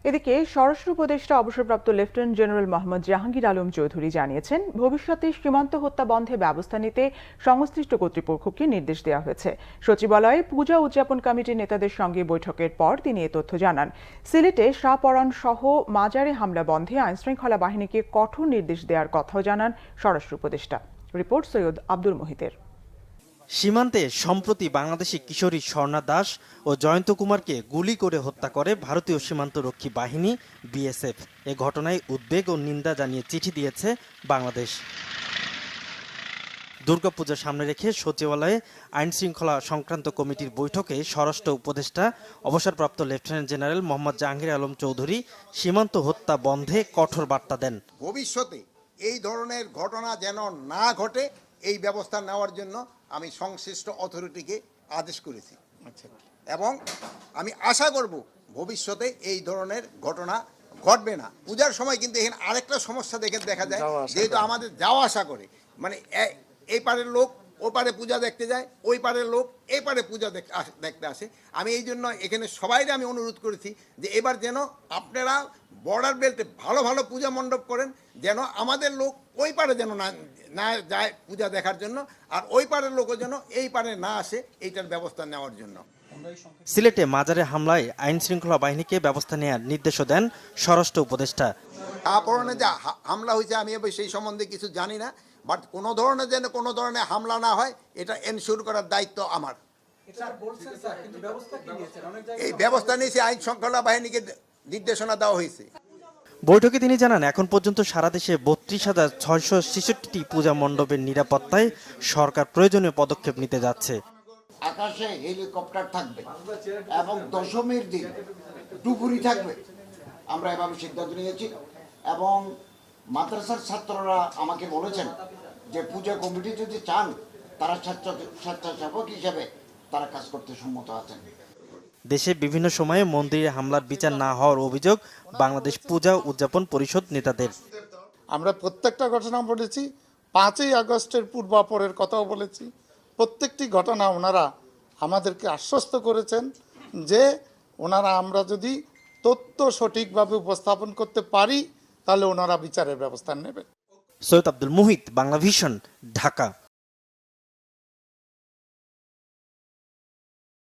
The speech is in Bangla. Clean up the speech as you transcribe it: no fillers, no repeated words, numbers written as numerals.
এদিকে স্বরাষ্ট্র উপদেষ্টা অবসরপ্রাপ্ত লেফটেন্যান্ট জেনারেল মোহাম্মদ জাহাঙ্গীর আলম চৌধুরী জানিয়েছেন, ভবিষ্যতে সীমান্ত হত্যা বন্ধে ব্যবস্থা নিতে সংশ্লিষ্ট কর্তৃপক্ষকে নির্দেশ দেওয়া হয়েছে। সচিবালয়ে পূজা উদযাপন কমিটির নেতাদের সঙ্গে বৈঠকের পর তিনি এ তথ্য জানান। সিলেটে শাহপরান সহ মাজারে হামলা বন্ধে আইনশৃঙ্খলা বাহিনীকে কঠোর নির্দেশ দেওয়ার কথাও জানান স্বরাষ্ট্র উপদেষ্টা। রিপোর্ট সৈয়দ আব্দুল মোহিতের। সীমান্তে সম্প্রতি বাংলাদেশি কিশোরী স্বর্ণা দাস ও জয়ন্ত কুমারকে গুলি করে হত্যা করে ভারতীয় সীমান্তরক্ষী বাহিনী বিএসএফ। এ ঘটনায় উদ্বেগ ও নিন্দা জানিয়ে চিঠি দিয়েছে বাংলাদেশ। দুর্গাপূজার সামনে রেখে সচিবালয়ে আইনশৃঙ্খলা সংক্রান্ত কমিটির বৈঠকে স্বরাষ্ট্র উপদেষ্টা অবসরপ্রাপ্ত লেফটেন্যান্ট জেনারেল মোহাম্মদ জাহাঙ্গীর আলম চৌধুরী সীমান্ত হত্যা বন্ধে কঠোর বার্তা দেন। ভবিষ্যতে এই ধরনের ঘটনা যেন না ঘটে এই ব্যবস্থা নেওয়ার জন্য আমি সংশ্লিষ্ট অথরিটিকে আদেশ করেছি এবং আমি আশা করব ভবিষ্যতে এই ধরনের ঘটনা ঘটবে না। পূজার সময় কিন্তু এখানে আরেকটা সমস্যা দেখা যায়, যেহেতু আমাদের যাওয়া আসা করে, মানে এই পারের লোক ওই পারে পূজা দেখতে যায়, ওই পারের লোক এই পারে পূজা দেখতে আসে। আমি এই জন্য এখানে সবাইকে আমি অনুরোধ করেছি যে এবার যেন আপনারা বর্ডার বেল্টে ভালো ভালো পূজা মণ্ডপ করেন, যেন আমাদের লোক ওই পারে যেন না যায় পূজা দেখার জন্য, আর ওই পারের লোকও যেন এই পারে না আসে, এইটার ব্যবস্থা নেওয়ার জন্য। সিলেটে মাজারে হামলায় আইন শৃঙ্খলা বাহিনীকে ব্যবস্থা নেওয়ার নির্দেশও দেন স্বরাষ্ট্র উপদেষ্টা। শাহপরানে যে হামলা হয়েছে আমি সেই সম্বন্ধে কিছু জানি না, বাট কোনো ধরনের হামলা না হয় এটা এনশিওর করার দায়িত্ব আমার। এই ব্যবস্থা নিয়েছে আইন শৃঙ্খলা বাহিনীকে নির্দেশনা দেওয়া হয়েছে। বৈঠকে তিনি জানান, এখন পর্যন্ত সারা দেশে ৩২,৬৬৬টি পূজা মণ্ডপের নিরাপত্তায় সরকার প্রয়োজনীয় পদক্ষেপ নিতে যাচ্ছে। আকাশে হেলিকপ্টার থাকবে এবং দশমীর দিন ডুবুরি থাকবে, আমরা এভাবে সিদ্ধান্ত নিয়েছি। এবং মাদ্রাসার ছাত্ররা আমাকে বলেছেন যে পূজা কমিটি যদি চান তারা স্বেচ্ছাসেবক হিসেবে তারা কাজ করতে সম্মত আছেন। দেশে বিভিন্ন সময়ে মন্দিরে হামলার বিচার না হওয়ার অভিযোগ বাংলাদেশ পূজা উদযাপন পরিষদ নেতাদের। আমরা প্রত্যেকটা ঘটনা বলেছি, 5ই আগস্টের পূর্বাপরের কথাও বলেছি। প্রত্যেকটি ঘটনা ওনারা আমাদেরকে আশ্বস্ত করেছেন যে ওনারা আমরা যদি তথ্য সঠিকভাবে উপস্থাপন করতে পারি তাহলে ওনারা বিচারের ব্যবস্থা নেবেন। সৈয়দ আব্দুল মুহিত, বাংলা ভিশন, ঢাকা।